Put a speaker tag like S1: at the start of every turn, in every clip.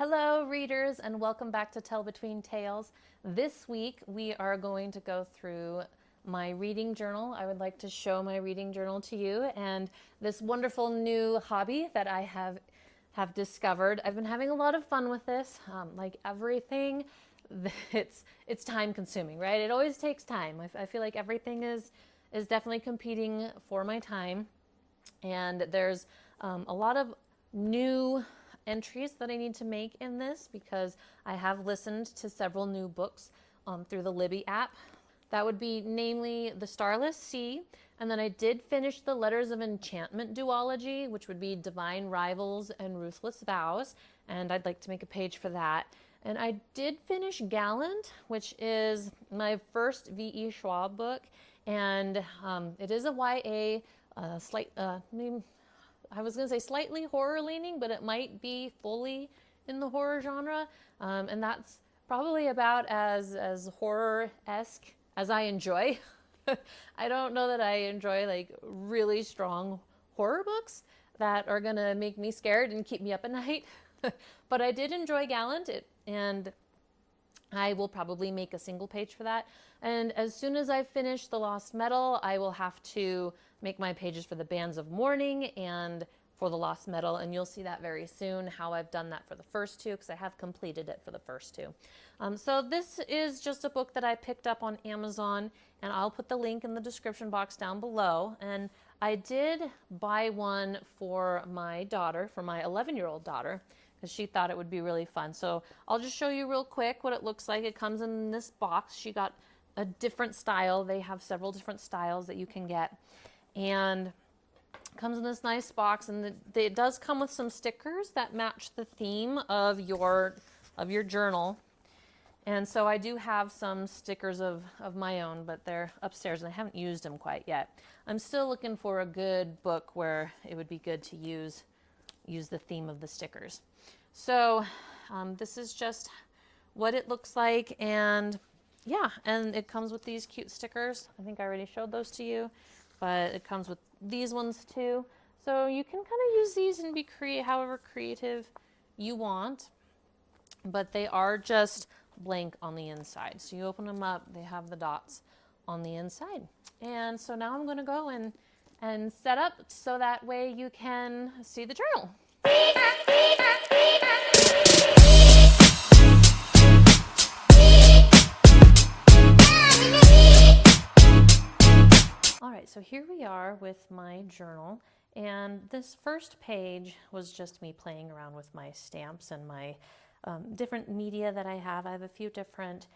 S1: Hello readers, and welcome back to Tell Between Tales. This week we are going to go through my reading journal. I would like to show my reading journal to you and this wonderful new hobby that I have discovered. I've been having a lot of fun with this. Like everything, it's time consuming, right? It always takes time. I feel like everything is definitely competing for my time, and there's a lot of new entries that I need to make in this because I have listened to several new books through the Libby app. That would be namely The Starless Sea, and then I did finish the Letters of Enchantment duology, which would be Divine Rivals and Ruthless Vows, and I'd like to make a page for that. And I did finish Gallant, which is my first V.E. Schwab book, and it is a YA, I was going to say slightly horror leaning, but it might be fully in the horror genre. And that's probably about as horror-esque as I enjoy. I don't know that I enjoy like really strong horror books that are going to make me scared and keep me up at night. But I did enjoy Gallant, and I will probably make a single page for that. And as soon as I finish The Lost Metal, I will have to make my pages for the Bands of Mourning and for The Lost Metal, and you'll see that very soon, how I've done that for the first two, because I have completed it for the first two. So this is just a book that I picked up on Amazon, and I'll put the link in the description box down below. And I did buy one for my daughter, for my 11-year-old daughter, because she thought it would be really fun. So I'll just show you real quick what it looks like. It comes in this box. She got a different style. They have several different styles that you can get. And it comes in this nice box, and it does come with some stickers that match the theme of your journal. And so I do have some stickers of my own, but they're upstairs and I haven't used them quite yet. I'm still looking for a good book where it would be good to use the theme of the stickers. So this is just what it looks like, and yeah, and it comes with these cute stickers. I think I already showed those to you, but it comes with these ones too. So you can kind of use these and be however creative you want, but they are just blank on the inside. So you open them up, they have the dots on the inside. And so now I'm going to go and set up so that way you can see the journal. All right, so here we are with my journal, and this first page was just me playing around with my stamps and my different media that I have. I have a few different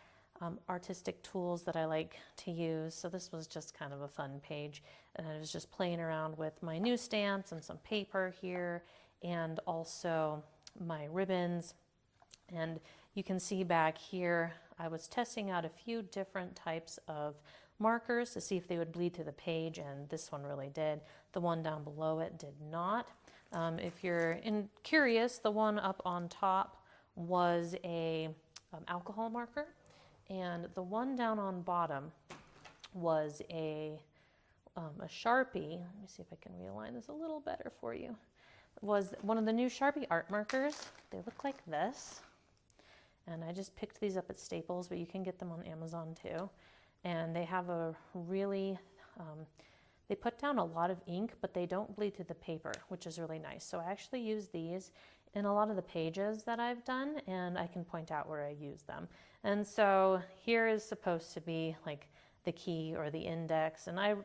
S1: artistic tools that I like to use, so this was just kind of a fun page, and I was just playing around with my new stamps and some paper here, and also my ribbons. And you can see back here I was testing out a few different types of markers to see if they would bleed to the page, and this one really did. The one down below it did not. If you're curious, the one up on top was a alcohol marker, and the one down on bottom was a Sharpie. Let me see if I can realign this a little better for you. It was one of the new Sharpie art markers. They look like this, and I just picked these up at Staples, but you can get them on Amazon too. And they have a really, they put down a lot of ink, but they don't bleed to the paper, which is really nice. So I actually use these in a lot of the pages that I've done, and I can point out where I use them. And so here is supposed to be like the key or the index, and I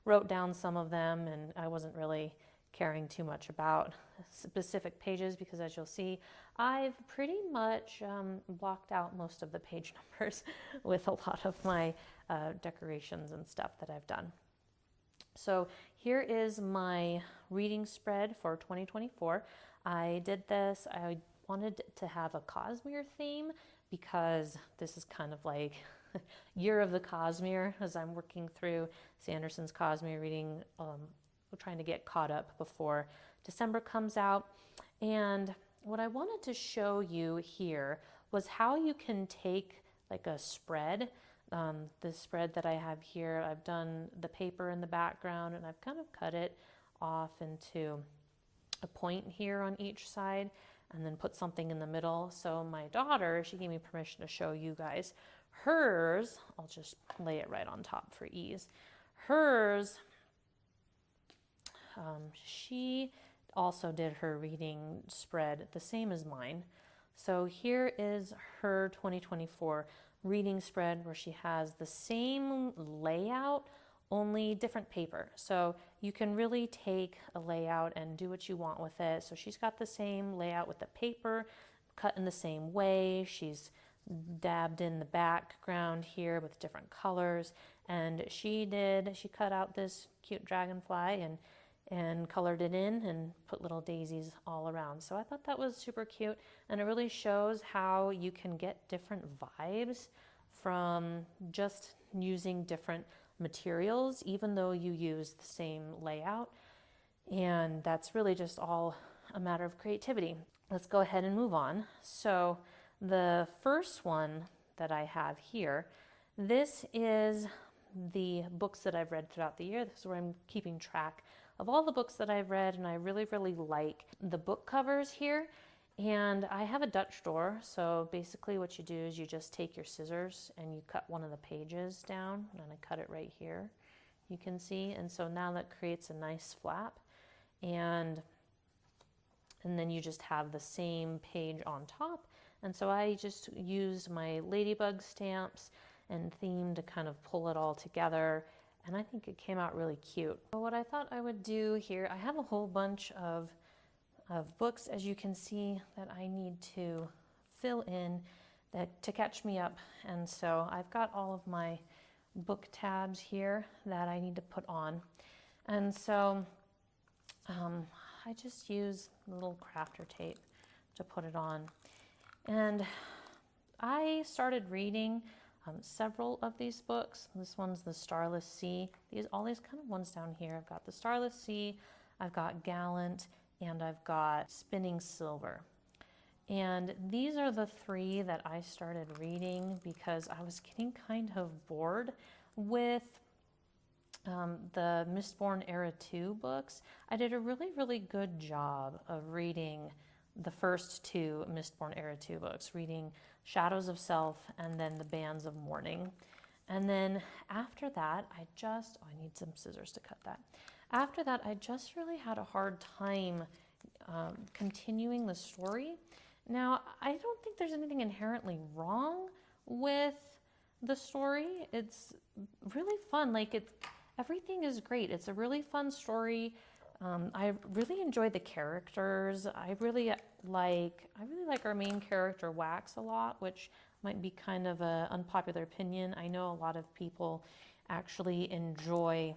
S1: wrote down some of them, and I wasn't really caring too much about specific pages because, as you'll see, I've pretty much blocked out most of the page numbers with a lot of my decorations and stuff that I've done. So here is my reading spread for 2024. I did this, I wanted to have a Cosmere theme because this is kind of like year of the Cosmere as I'm working through Sanderson's Cosmere reading, trying to get caught up before December comes out. And what I wanted to show you here was how you can take like a spread. The spread that I have here, I've done the paper in the background, and I've kind of cut it off into a point here on each side. and then put something in the middle. So my daughter, she gave me permission to show you guys. Hers, I'll just lay it right on top for ease. Hers, she also did her reading spread the same as mine. So here is her 2024 reading spread where she has the same layout, only different paper. So you can really take a layout and do what you want with it. So she's got the same layout with the paper, cut in the same way. She's dabbed in the background here with different colors. And she cut out this cute dragonfly and colored it in and put little daisies all around. So I thought that was super cute, and it really shows how you can get different vibes from just using different materials, even though you use the same layout. And that's really just all a matter of creativity. Let's go ahead and move on. So the first one that I have here, this is the books that I've read throughout the year. This is where I'm keeping track of all the books that I've read, and I really, really like the book covers here. And I have a Dutch door, so basically what you do is you just take your scissors and you cut one of the pages down, and I cut it right here, you can see. And so now that creates a nice flap, and then you just have the same page on top. And so I just used my ladybug stamps and theme to kind of pull it all together, and I think it came out really cute. So what I thought I would do here, I have a whole bunch of books, as you can see, that I need to fill in to catch me up. And so I've got all of my book tabs here that I need to put on. And so I just use a little crafter tape to put it on. And I started reading several of these books. This one's The Starless Sea. All these kind of ones down here. I've got The Starless Sea, I've got Gallant, and I've got Spinning Silver. And these are the three that I started reading because I was getting kind of bored with the Mistborn Era 2 books. I did a really, really good job of reading the first two Mistborn Era 2 books, reading Shadows of Self and then The Bands of Mourning. And then after that, I need some scissors to cut that. After that, I just really had a hard time continuing the story. Now, I don't think there's anything inherently wrong with the story. It's really fun. Everything is great. It's a really fun story. I really enjoy the characters. I really like our main character Wax a lot, which might be kind of an unpopular opinion. I know a lot of people actually enjoy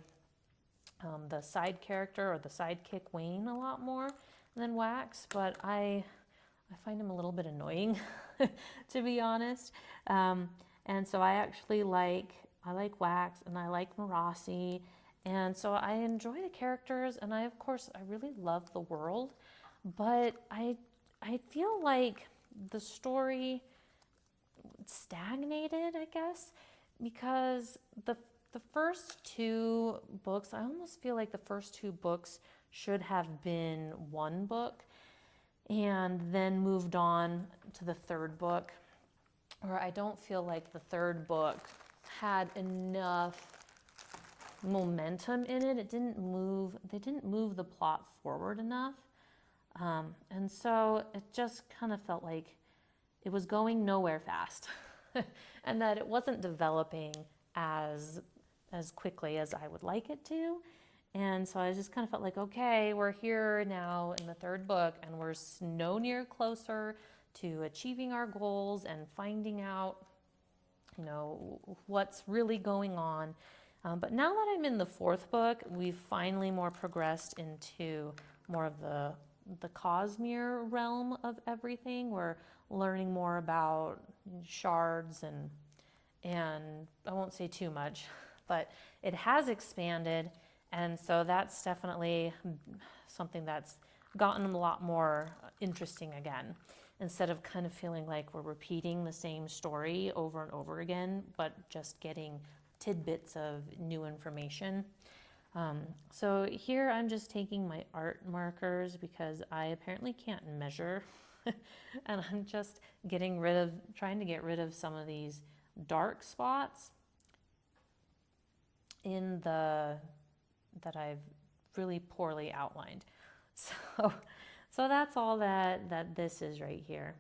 S1: the side character or the sidekick Wayne a lot more than Wax, but I find him a little bit annoying, to be honest. And so I actually like Wax, and I like Marasi, and so I enjoy the characters, and I really love the world, but I feel like the story stagnated, I guess, because the first two books, I almost feel like the first two books should have been one book and then moved on to the third book, or I don't feel like the third book had enough momentum in it. They didn't move the plot forward enough. And so it just kind of felt like it was going nowhere fast and that it wasn't developing as quickly as I would like it to. And so I just kind of felt like, okay, we're here now in the third book, and we're no near closer to achieving our goals and finding out, what's really going on. But now that I'm in the fourth book, we've finally more progressed into more of the Cosmere realm of everything. We're learning more about shards and I won't say too much, but it has expanded. And so that's definitely something that's gotten a lot more interesting again, instead of kind of feeling like we're repeating the same story over and over again, but just getting tidbits of new information. So here I'm just taking my art markers because I apparently can't measure And I'm just trying to get rid of some of these dark spots that I've really poorly outlined. So that's all that this is right here.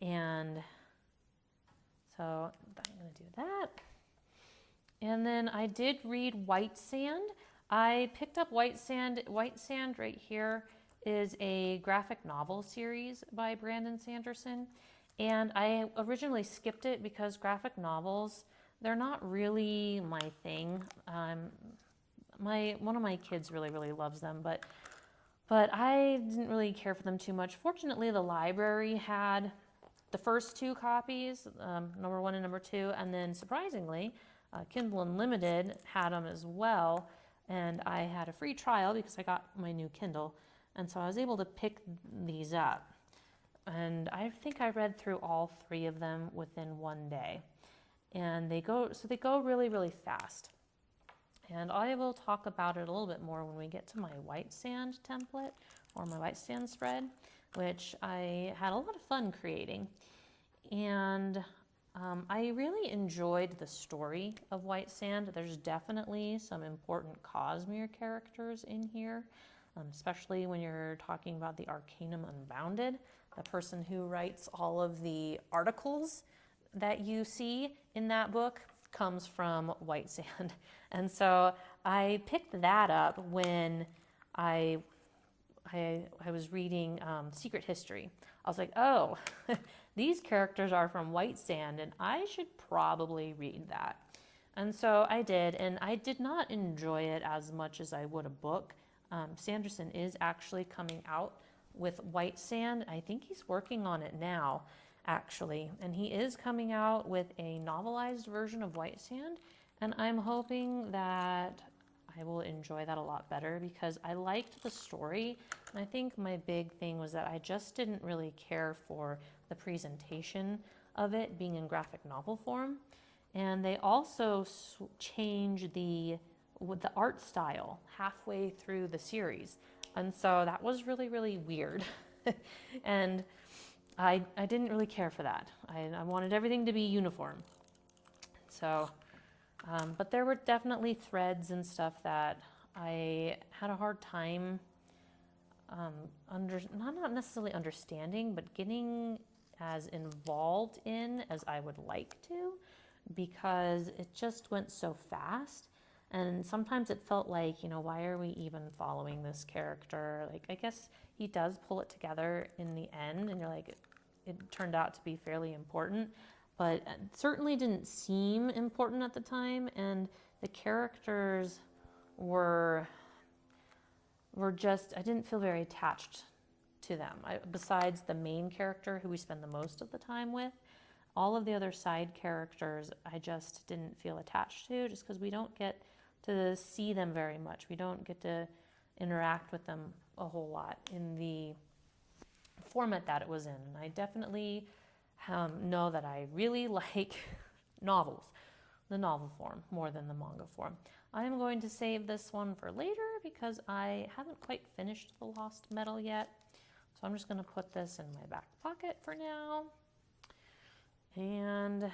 S1: And so I'm going to do that. And then I did read White Sand. I picked up White Sand. White Sand right here is a graphic novel series by Brandon Sanderson. And I originally skipped it because graphic novels, they're not really my thing. One of my kids really loves them, but I didn't really care for them too much. Fortunately, the library had the first 2 copies, number 1 and number 2, and then surprisingly, Kindle Unlimited had them as well, and I had a free trial because I got my new Kindle, and so I was able to pick these up. And I think I read through all 3 of them within one day. And they go really fast. And I will talk about it a little bit more when we get to my White Sand template or my White Sand spread, which I had a lot of fun creating. And I really enjoyed the story of White Sand. There's definitely some important Cosmere characters in here, especially when you're talking about the Arcanum Unbounded, the person who writes all of the articles that you see in that book comes from White Sand. And so I picked that up when I was reading Secret History. I was like, oh, these characters are from White Sand, and I should probably read that. And so I did, and I did not enjoy it as much as I would a book. Sanderson is actually coming out with White Sand. I think he's working on it now, actually. And he is coming out with a novelized version of White Sand, and I'm hoping that I will enjoy that a lot better because I liked the story. And I think my big thing was that I just didn't really care for the presentation of it being in graphic novel form. And they also changed the art style halfway through the series. And so that was really weird. And I didn't really care for that. I wanted everything to be uniform. So, but there were definitely threads and stuff that I had a hard time not necessarily understanding, but getting as involved in as I would like to, because it just went so fast. And sometimes it felt like, why are we even following this character? Like, I guess he does pull it together in the end, and you're like, it turned out to be fairly important, but it certainly didn't seem important at the time. And the characters were just, I didn't feel very attached to them. Besides the main character who we spend the most of the time with, all of the other side characters I just didn't feel attached to, just because we don't get to see them very much. We don't get to interact with them a whole lot in the format that it was in. And I definitely know that I really like novels, the novel form, more than the manga form. I am going to save this one for later because I haven't quite finished The Lost Metal yet. So I'm just going to put this in my back pocket for now. And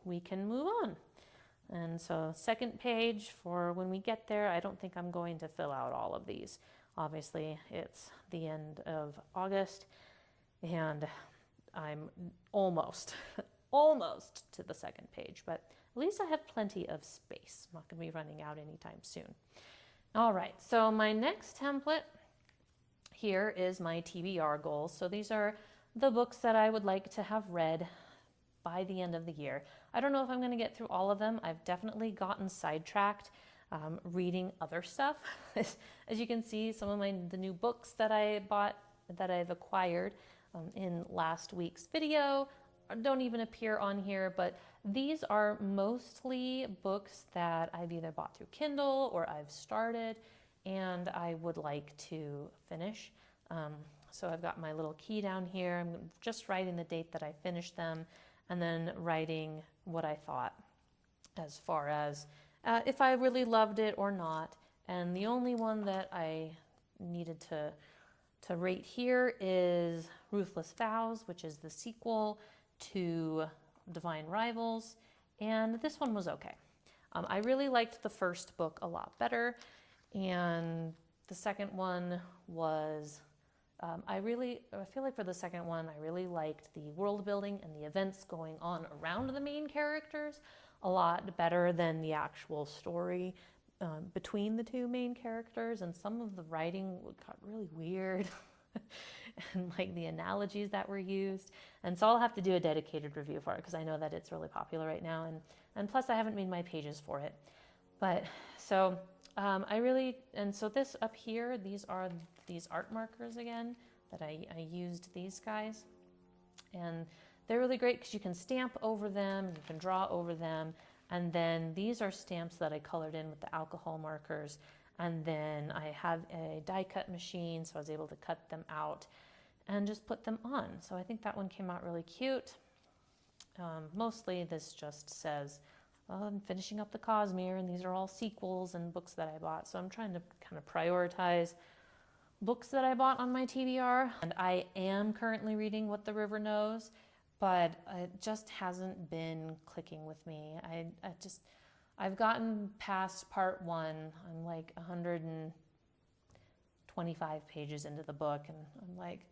S1: we can move on. And so second page for when we get there, I don't think I'm going to fill out all of these. Obviously, it's the end of August, and I'm almost to the second page, but at least I have plenty of space. I'm not going to be running out anytime soon. All right, so my next template here is my TBR goals. So these are the books that I would like to have read by the end of the year. I don't know if I'm going to get through all of them. I've definitely gotten sidetracked reading other stuff. As you can see, some of the new books that I bought, that I've acquired in last week's video, don't even appear on here, but these are mostly books that I've either bought through Kindle or I've started and I would like to finish. So I've got my little key down here. I'm just writing the date that I finished them, and then writing what I thought as far as if I really loved it or not. And the only one that I needed to to rate here is Ruthless Vows, which is the sequel to Divine Rivals, and this one was okay. I really liked the first book a lot better, and the second one was, I feel like for the second one, I really liked the world building and the events going on around the main characters a lot better than the actual story between the two main characters, and some of the writing got really weird. And like the analogies that were used, and so I'll have to do a dedicated review for it because I know that it's really popular right now, and plus I haven't made my pages for it. But so so this up here, these are these art markers again that I used these guys, and they're really great because you can stamp over them, you can draw over them, and then these are stamps that I colored in with the alcohol markers. And then I have a die cut machine, so I was able to cut them out and just put them on. So I think that one came out really cute. Mostly this just says, well, I'm finishing up the Cosmere, and these are all sequels and books that I bought. So I'm trying to kind of prioritize books that I bought on my TBR. And I am currently reading What the River Knows, but it just hasn't been clicking with me. I've gotten past part 1. I'm like 125 pages into the book, and I'm like,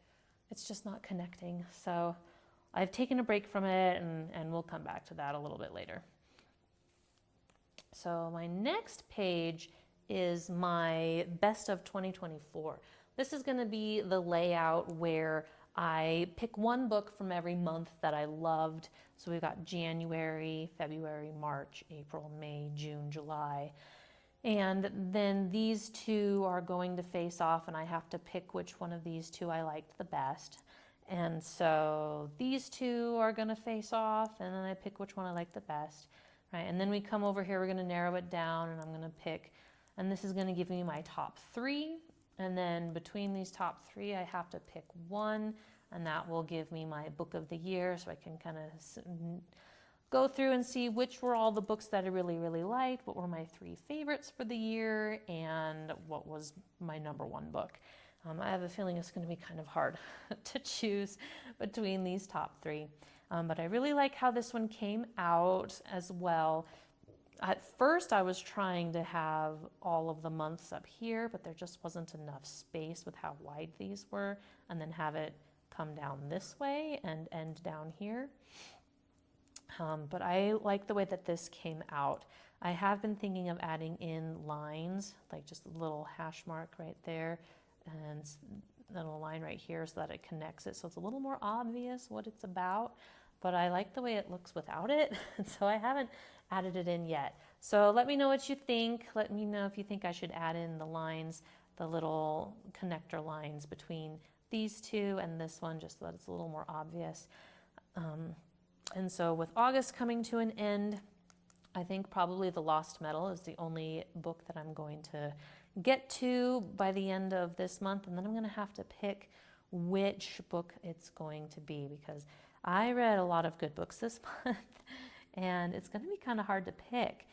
S1: it's just not connecting. So I've taken a break from it, and we'll come back to that a little bit later. So my next page is my best of 2024. This is going to be the layout where I pick one book from every month that I loved. So we've got January, February, March, April, May, June, July. And then these two are going to face off, and I have to pick which one of these two I liked the best. And so these two are going to face off, and then I pick which one I like the best. Right? And then we come over here, we're going to narrow it down, and I'm going to pick, and this is going to give me my top 3. And then between these top 3, I have to pick one, and that will give me my book of the year, so I can kind of go through and see which were all the books that I really, really liked, what were my 3 favorites for the year, and what was my #1 book. I have a feeling it's going to be kind of hard to choose between these top 3. But I really like how this one came out as well. At first, I was trying to have all of the months up here, but there just wasn't enough space with how wide these were, and then have it come down this way and end down here. But I like the way that this came out. I have been thinking of adding in lines, like just a little hash mark right there, and then a line right here so that it connects it, so it's a little more obvious what it's about. But I like the way it looks without it, so I haven't added it in yet. So let me know what you think. Let me know if you think I should add in the lines, the little connector lines between these two and this one, just so that it's a little more obvious. And so with August coming to an end, I think probably The Lost Metal is the only book that I'm going to get to by the end of this month, and then I'm going to have to pick which book it's going to be, because I read a lot of good books this month, and it's going to be kind of hard to pick,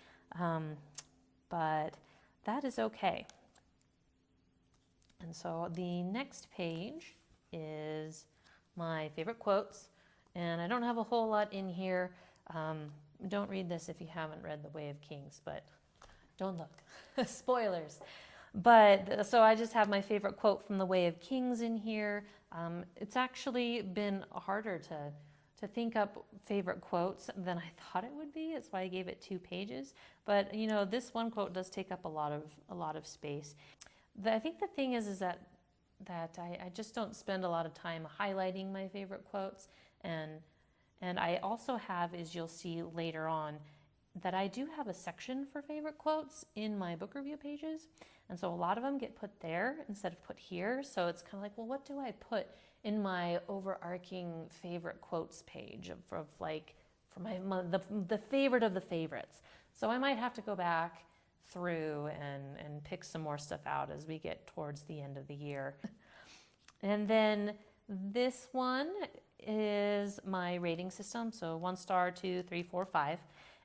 S1: but that is okay. And so the next page is my favorite quotes, and I don't have a whole lot in here. Don't read this if you haven't read The Way of Kings, but don't look. Spoilers. But so I just have my favorite quote from The Way of Kings in here. It's actually been harder to think up favorite quotes than I thought it would be. That's why I gave it 2 pages. But you know, this one quote does take up a lot of space. I think the thing is that I just don't spend a lot of time highlighting my favorite quotes, and I also have, as you'll see later on, that I do have a section for favorite quotes in my book review pages. And so a lot of them get put there instead of put here. So it's kind of like, well, what do I put in my overarching favorite quotes page of like, for the favorite of the favorites. So I might have to go back through and pick some more stuff out as we get towards the end of the year. And then this one is my rating system. So 1 star, 2, 3, 4, 5.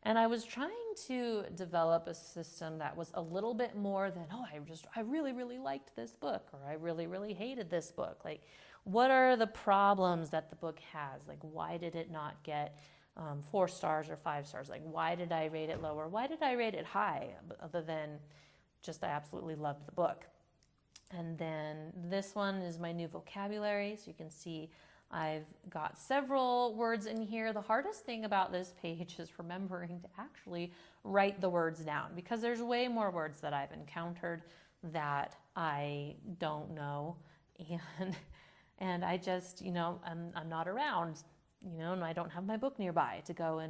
S1: And I was trying to develop a system that was a little bit more than, oh, I really, really liked this book, or I really, really hated this book. Like, what are the problems that the book has? Like, why did it not get 4 stars or 5 stars? Like, why did I rate it lower? Why did I rate it high? Other than just I absolutely loved the book. And then this one is my new vocabulary. So you can see I've got several words in here. The hardest thing about this page is remembering to actually write the words down, because there's way more words that I've encountered that I don't know. And I just, I'm not around, and I don't have my book nearby to go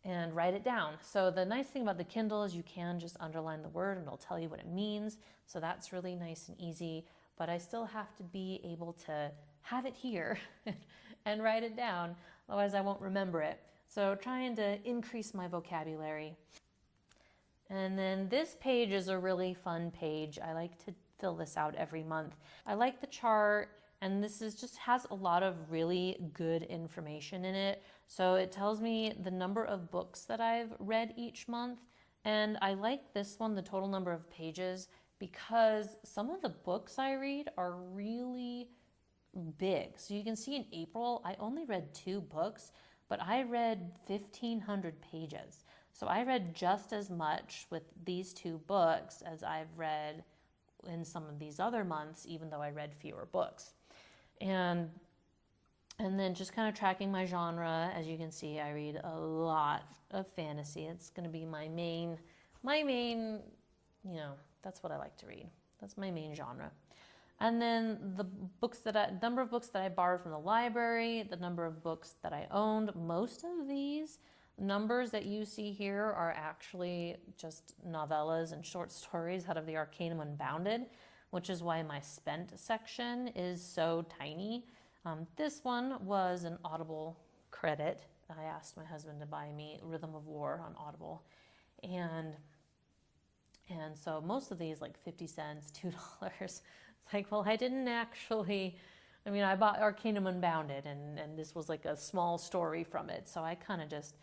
S1: and write it down. So the nice thing about the Kindle is you can just underline the word and it'll tell you what it means. So that's really nice and easy, but I still have to be able to have it here and write it down. Otherwise I won't remember it. So trying to increase my vocabulary. And then this page is a really fun page. I like to fill this out every month. I like the chart, and this is just has a lot of really good information in it. So it tells me the number of books that I've read each month. And I like this one, the total number of pages, because some of the books I read are really big. So you can see in April, I only read 2 books, but I read 1,500 pages. So I read just as much with these 2 books as I've read in some of these other months, even though I read fewer books. And then just kind of tracking my genre. As you can see, I read a lot of fantasy. It's going to be my main, that's what I like to read. That's my main genre. And then the number of books that I borrowed from the library, the number of books that I owned. Most of these numbers that you see here are actually just novellas and short stories out of the Arcanum Unbounded, which is why my spent section is so tiny. This one was an Audible credit. I asked my husband to buy me Rhythm of War on Audible. And so most of these, like 50 cents, $2. It's like, well, I didn't actually, I bought Arcanum Unbounded, and this was like a small story from it. So I kind of just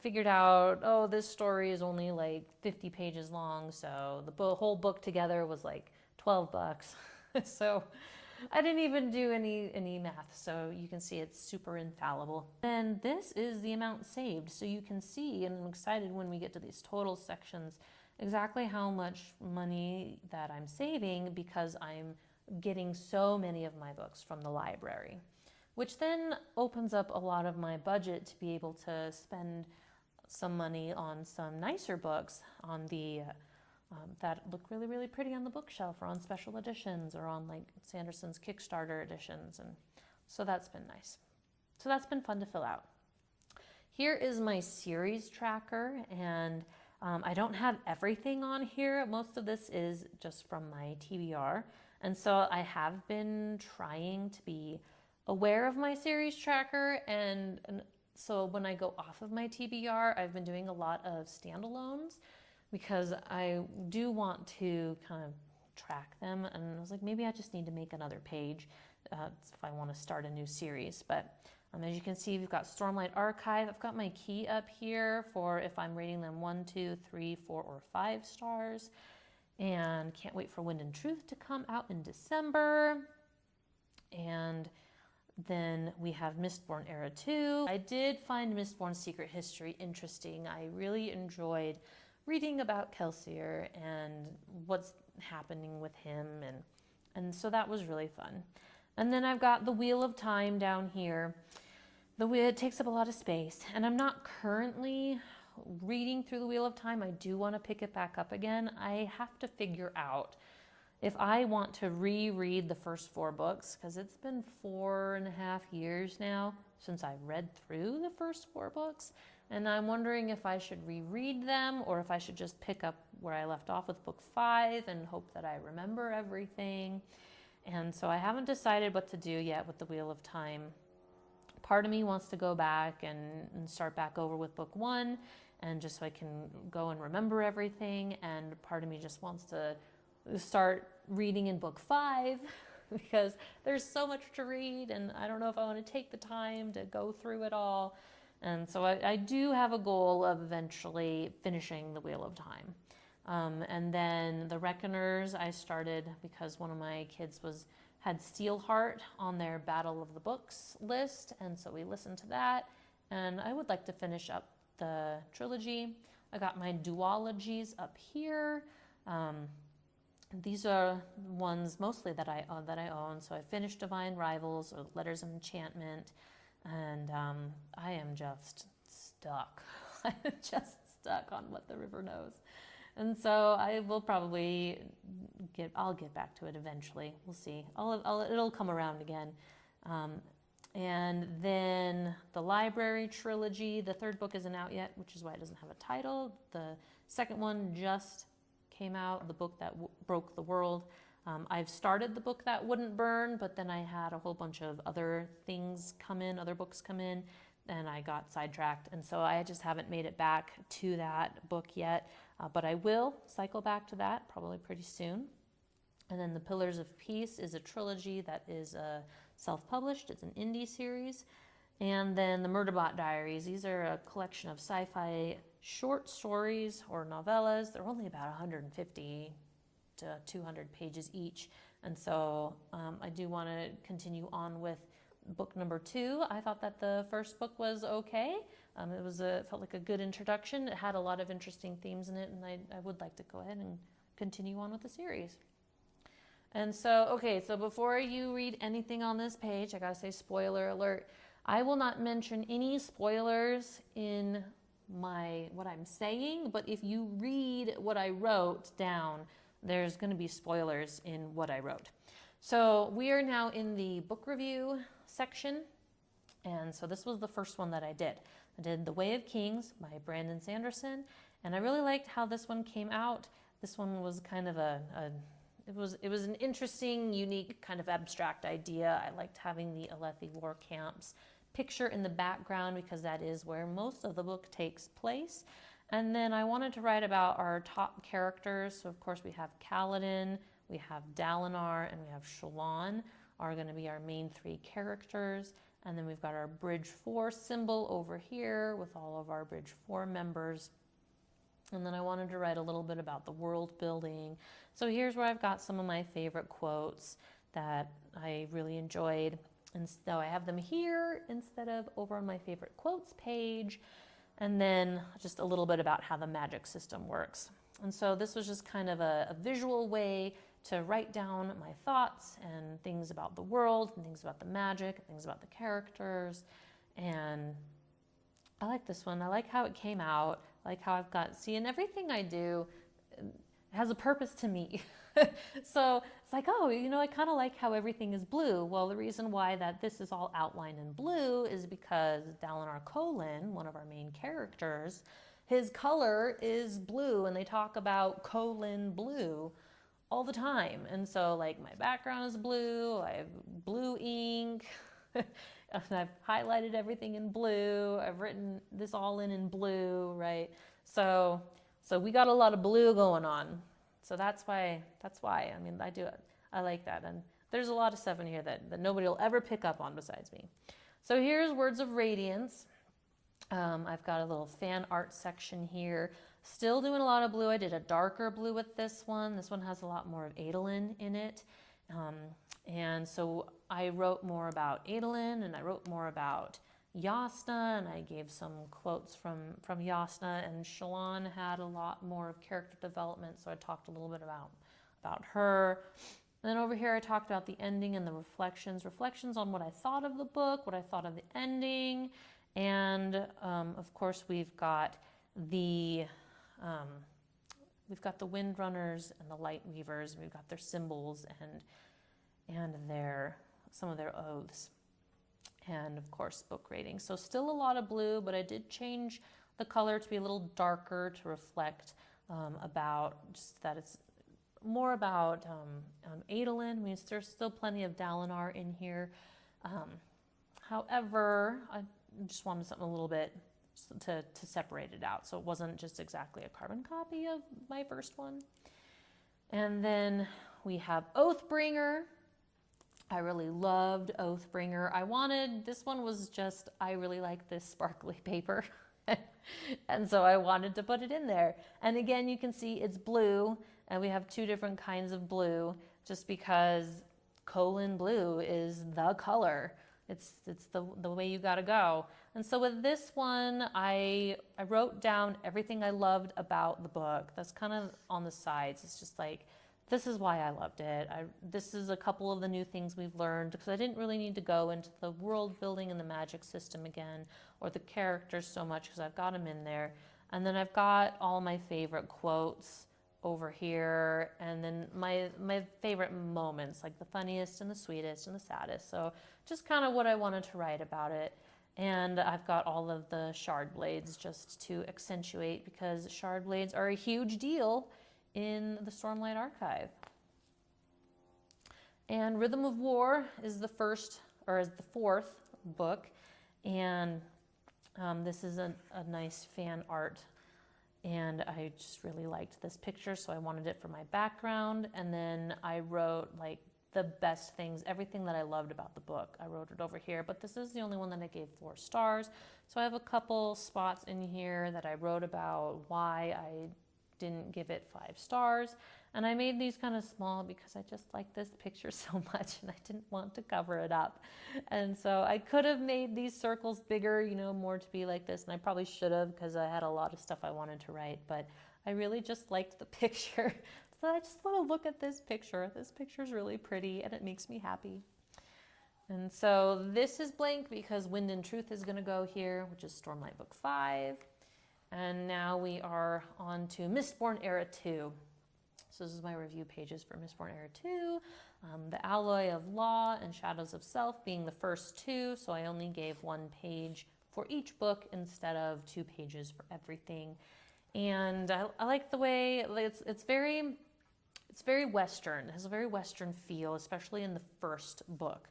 S1: figured out, oh, this story is only like 50 pages long. So the whole book together was like $12. So I didn't even do any math, so you can see it's super infallible. And this is the amount saved, so you can see, and I'm excited when we get to these total sections, exactly how much money that I'm saving because I'm getting so many of my books from the library, which then opens up a lot of my budget to be able to spend some money on some nicer books on the that look really, really pretty on the bookshelf, or on special editions, or on like Sanderson's Kickstarter editions. And so that's been nice. So that's been fun to fill out. Here is my series tracker, and I don't have everything on here. Most of this is just from my TBR. And so I have been trying to be aware of my series tracker. And so when I go off of my TBR, I've been doing a lot of standalones, because I do want to kind of track them. And I was like, maybe I just need to make another page if I want to start a new series. But as you can see, we've got Stormlight Archive. I've got my key up here for if I'm rating them 1, 2, 3, 4, or 5 stars. And can't wait for Wind and Truth to come out in December. And then we have Mistborn Era 2. I did find Mistborn's Secret History interesting. I really enjoyed reading about Kelsier and what's happening with him, and so that was really fun. And then I've got the Wheel of Time down here. It takes up a lot of space, and I'm not currently reading through the Wheel of Time. I do want to pick it back up again. I have to figure out if I want to reread the first 4 books, because it's been 4.5 years now since I read through the first 4 books. And I'm wondering if I should reread them, or if I should just pick up where I left off with book 5 and hope that I remember everything. And so I haven't decided what to do yet with the Wheel of Time. Part of me wants to go back and start back over with book 1, and just so I can go and remember everything. And part of me just wants to start reading in book 5 because there's so much to read, and I don't know if I want to take the time to go through it all. And so I do have a goal of eventually finishing The Wheel of Time. And then The Reckoners I started because one of my kids had Steelheart on their Battle of the Books list, and so we listened to that. And I would like to finish up the trilogy. I got my duologies up here. These are ones mostly that I own. So I finished Divine Rivals or Letters of Enchantment, and I am just stuck. I'm just stuck on What the River Knows. And so I will probably I'll get back to it eventually. We'll see. It'll come around again. And then the Library trilogy, the third book isn't out yet, which is why it doesn't have a title. The second one just came out, The Book That Broke the World. I've started The Book That Wouldn't Burn, but then I had a whole bunch of other books come in, and I got sidetracked. And so I just haven't made it back to that book yet, but I will cycle back to that probably pretty soon. And then The Pillars of Peace is a trilogy that is self-published. It's an indie series. And then The Murderbot Diaries. These are a collection of sci-fi short stories or novellas. They're only about 150 to 200 pages each. And so I do want to continue on with book number 2. I thought that the first book was okay. It felt like a good introduction. It had a lot of interesting themes in it, and I would like to go ahead and continue on with the series. And so, so before you read anything on this page, I gotta say spoiler alert. I will not mention any spoilers in what I'm saying, but if you read what I wrote down, there's gonna be spoilers in what I wrote. So we are now in the book review section. And so this was the first one that I did. I did The Way of Kings by Brandon Sanderson. And I really liked how this one came out. This one was kind of it was an interesting, unique, kind of abstract idea. I liked having the Alethi war camps picture in the background because that is where most of the book takes place. And then I wanted to write about our top characters. So of course we have Kaladin, we have Dalinar, and we have Shallan are going to be our main 3 characters. And then we've got our Bridge 4 symbol over here with all of our Bridge 4 members. And then I wanted to write a little bit about the world building. So here's where I've got some of my favorite quotes that I really enjoyed. And so I have them here instead of over on my favorite quotes page. And then just a little bit about how the magic system works. And so this was just kind of a visual way to write down my thoughts and things about the world and things about the magic and things about the characters. And I like this one. I like how it came out. I like how I've got, and everything I do has a purpose to me. So it's like, I kind of like how everything is blue. Well, the reason why that this is all outlined in blue is because Dalinar Kholin, one of our main characters, his color is blue, and they talk about Kholin blue all the time. And so like my background is blue, I have blue ink, and I've highlighted everything in blue, I've written this all in blue, right? So we got a lot of blue going on. So that's why, I mean, I do it. I like that. And there's a lot of stuff in here that nobody will ever pick up on besides me. So here's Words of Radiance. I've got a little fan art section here. Still doing a lot of blue. I did a darker blue with this one. This one has a lot more of Adolin in it. And so I wrote more about Adolin, and I wrote more about Jasnah, and I gave some quotes from Jasnah, and Shallan had a lot more of character development, so I talked a little bit about her. And then over here I talked about the ending and the reflections on what I thought of the book, what I thought of the ending, and of course we've got the Windrunners and the Light Weavers. We've got their symbols and some of their oaths. And of course, book rating. So still a lot of blue, but I did change the color to be a little darker to reflect about just that it's more about Adolin. I mean, there's still plenty of Dalinar in here. However, I just wanted something a little bit to separate it out. So it wasn't just exactly a carbon copy of my first one. And then we have Oathbringer. I really loved Oathbringer. This one was just, I really like this sparkly paper. And so I wanted to put it in there. And again, you can see it's blue, and we have two different kinds of blue, just because colon blue is the color. It's the way you gotta go. And so with this one, I wrote down everything I loved about the book. That's kind of on the sides. It's just like, this is why I loved it. This is a couple of the new things we've learned, because I didn't really need to go into the world building and the magic system again, or the characters so much, because I've got them in there. And then I've got all my favorite quotes over here, and then my favorite moments, like the funniest and the sweetest and the saddest. So just kind of what I wanted to write about it. And I've got all of the shard blades just to accentuate, because shard blades are a huge deal in the Stormlight Archive. And Rhythm of War is the fourth book, and this is a nice fan art, and I just really liked this picture, so I wanted it for my background. And then I wrote like the best things, everything that I loved about the book. I wrote it over here, but this is the only one that I gave 4 stars. So I have a couple spots in here that I wrote about why I didn't give it 5 stars. And I made these kind of small because I just like this picture so much, and I didn't want to cover it up. And so I could have made these circles bigger, you know, more to be like this, and I probably should have, because I had a lot of stuff I wanted to write, but I really just liked the picture. So I just want to look at this picture. This picture is really pretty, and it makes me happy. And so this is blank because Wind and Truth is going to go here, which is Stormlight Book 5. And now we are on to Mistborn Era 2. So this is my review pages for Mistborn Era 2. The Alloy of Law and Shadows of Self being the first 2, so I only gave 1 page for each book instead of 2 pages for everything. And I like the way it's very Western. It has a very Western feel, especially in the first book.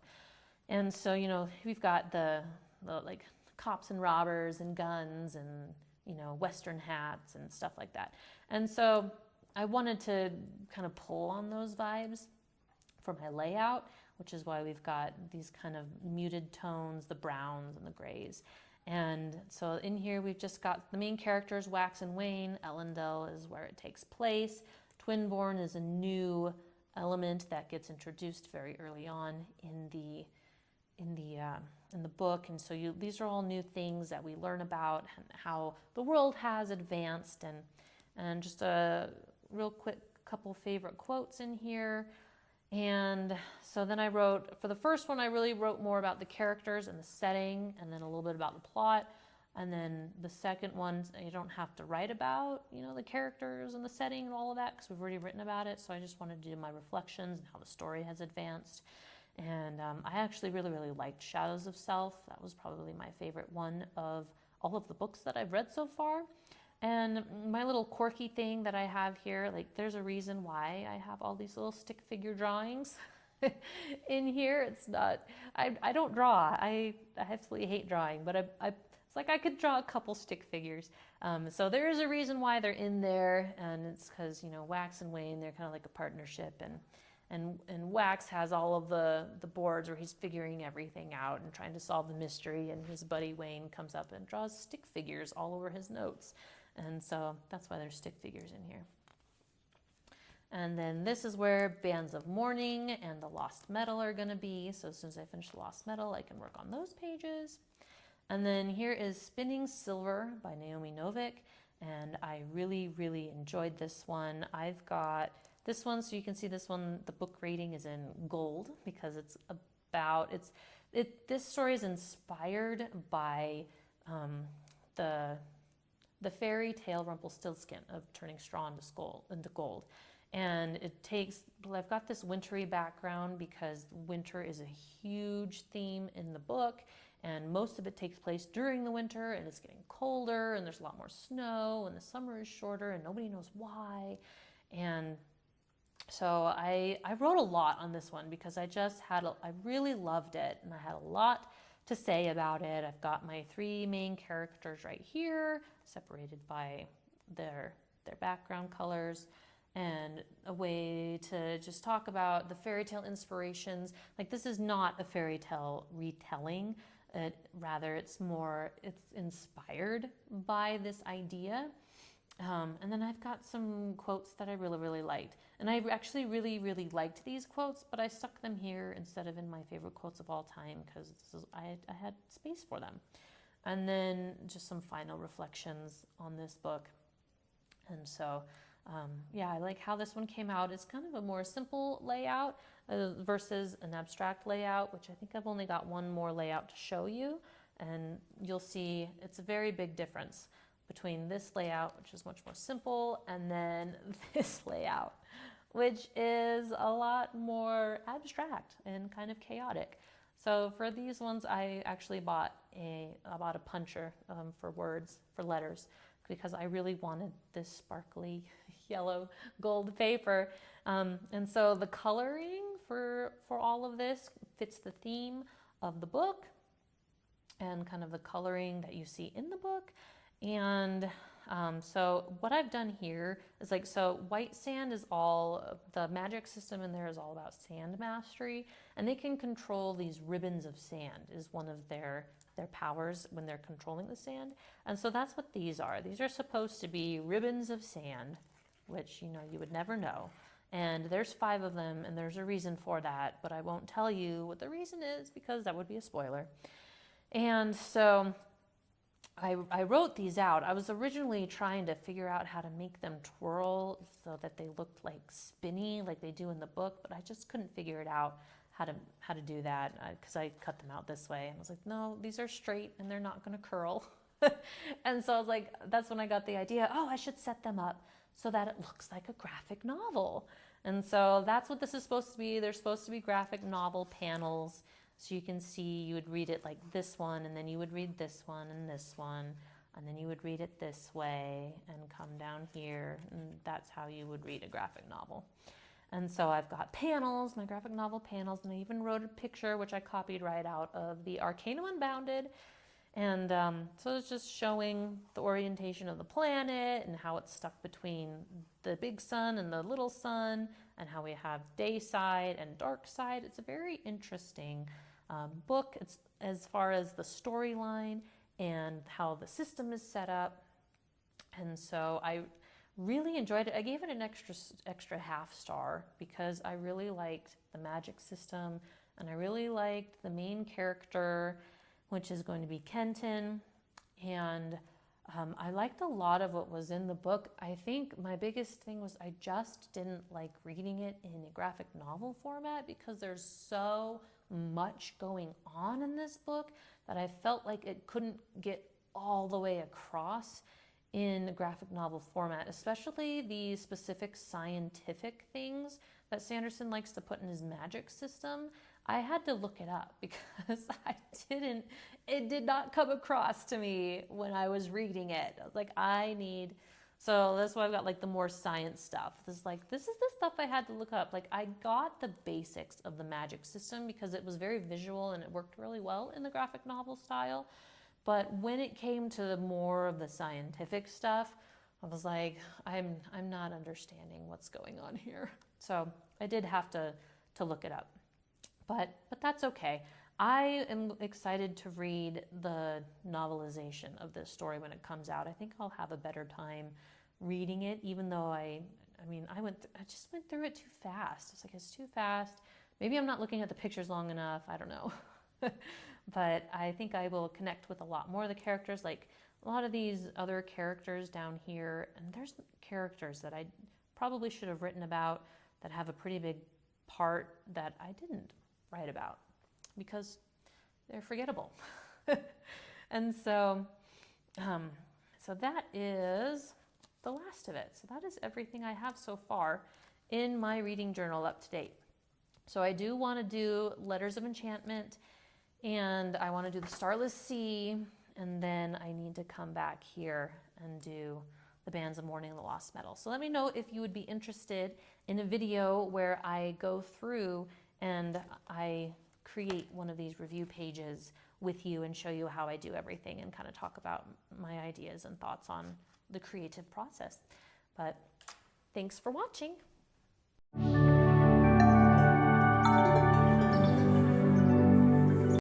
S1: And so, you know, we've got the like cops and robbers and guns and, you know, Western hats and stuff like that. And so I wanted to kind of pull on those vibes for my layout, which is why we've got these kind of muted tones, the browns and the grays. And so in here we've just got the main characters, Wax and Wayne. Ellendale is where it takes place. Twinborn is a new element that gets introduced very early on in the book, and so these are all new things that we learn about and how the world has advanced, and just a real quick couple favorite quotes in here. And so then I wrote, for the first one, I really wrote more about the characters and the setting, and then a little bit about the plot. And then the second one, you don't have to write about, you know, the characters and the setting and all of that, because we've already written about it. So I just wanted to do my reflections and how the story has advanced. And I actually really, really liked Shadows of Self. That was probably my favorite one of all of the books that I've read so far. And my little quirky thing that I have here, like there's a reason why I have all these little stick figure drawings in here. It's not, I don't draw. I absolutely hate drawing, but it's like I could draw a couple stick figures. So there is a reason why they're in there, and it's because, you know, Wax and Wayne, they're kind of like a partnership, and Wax has all of the boards where he's figuring everything out and trying to solve the mystery, and his buddy Wayne comes up and draws stick figures all over his notes. And so that's why there's stick figures in here. And then this is where Bands of Mourning and the Lost Metal are going to be. So as soon as I finish the Lost Metal, I can work on those pages. And then here is Spinning Silver by Naomi Novik. And I really, really enjoyed this one. I've got this one, so you can see this one, the book rating is in gold because it's about, this story is inspired by the fairy tale Rumpelstiltskin of turning straw into gold. And I've got this wintry background because winter is a huge theme in the book, and most of it takes place during the winter, and it's getting colder, and there's a lot more snow, and the summer is shorter, and nobody knows why. And so I wrote a lot on this one because I really loved it, and I had a lot to say about it. I've got my 3 main characters right here, separated by their background colors. and a way to just talk about the fairy tale inspirations. Like, this is not a fairy tale retelling. Rather, it's inspired by this idea. And then I've got some quotes that I really, really liked. And I actually really, really liked these quotes, but I stuck them here instead of in my favorite quotes of all time because I had space for them. And then just some final reflections on this book. And so, yeah, I like how this one came out. It's kind of a more simple layout versus an abstract layout, which I think I've only got one more layout to show you. And you'll see it's a very big difference between this layout, which is much more simple, and then this layout, which is a lot more abstract and kind of chaotic. So for these ones, I actually bought a puncher for letters, because I really wanted this sparkly yellow gold paper. And so the coloring for all of this fits the theme of the book and kind of the coloring that you see in the book. And so what I've done here is so white sand is all, the magic system in there is all about sand mastery, and they can control these ribbons of sand is one of their powers when they're controlling the sand. And so that's what these are. These are supposed to be ribbons of sand, which, you would never know. And there's 5 of them, and there's a reason for that, but I won't tell you what the reason is because that would be a spoiler. And so I wrote these out. I was originally trying to figure out how to make them twirl so that they looked like spinny like they do in the book, but I just couldn't figure it out how to do that because I cut them out this way. And I was like, no, these are straight and they're not going to curl. And so I was like, that's when I got the idea, I should set them up so that it looks like a graphic novel. And so that's what this is supposed to be. They're supposed to be graphic novel panels. So you can see, you would read it like this one, and then you would read this one, and then you would read it this way and come down here, and that's how you would read a graphic novel. And so I've got panels, my graphic novel panels, and I even wrote a picture, which I copied right out of the Arcanum Unbounded. And so it's just showing the orientation of the planet and how it's stuck between the big sun and the little sun, and how we have day side and dark side. It's a very interesting book. It's as far as the storyline and how the system is set up. And so I really enjoyed it. I gave it an extra half star because I really liked the magic system, and I really liked the main character, which is going to be Kenton. And I liked a lot of what was in the book. I think my biggest thing was I just didn't like reading it in a graphic novel format because there's so much going on in this book that I felt like it couldn't get all the way across in a graphic novel format, especially the specific scientific things that Sanderson likes to put in his magic system. I had to look it up because it did not come across to me when I was reading it. I was like, so that's why I've got like the more science stuff. This is the stuff I had to look up. Like, I got the basics of the magic system because it was very visual and it worked really well in the graphic novel style. But when it came to more of the scientific stuff, I was like, I'm not understanding what's going on here. So I did have to look it up. But that's okay. I am excited to read the novelization of this story when it comes out. I think I'll have a better time reading it, even though I just went through it too fast. It's like, it's too fast. Maybe I'm not looking at the pictures long enough. I don't know. But I think I will connect with a lot more of the characters, like a lot of these other characters down here. And there's characters that I probably should have written about that have a pretty big part that I didn't write about because they're forgettable. And so that is the last of it. So that is everything I have so far in my reading journal up to date. So I do want to do Letters of Enchantment, and I want to do the Starless Sea, and then I need to come back here and do the Bands of Mourning and the Lost Metal. So let me know if you would be interested in a video where I go through and I create one of these review pages with you and show you how I do everything and kind of talk about my ideas and thoughts on the creative process. But Thanks for watching.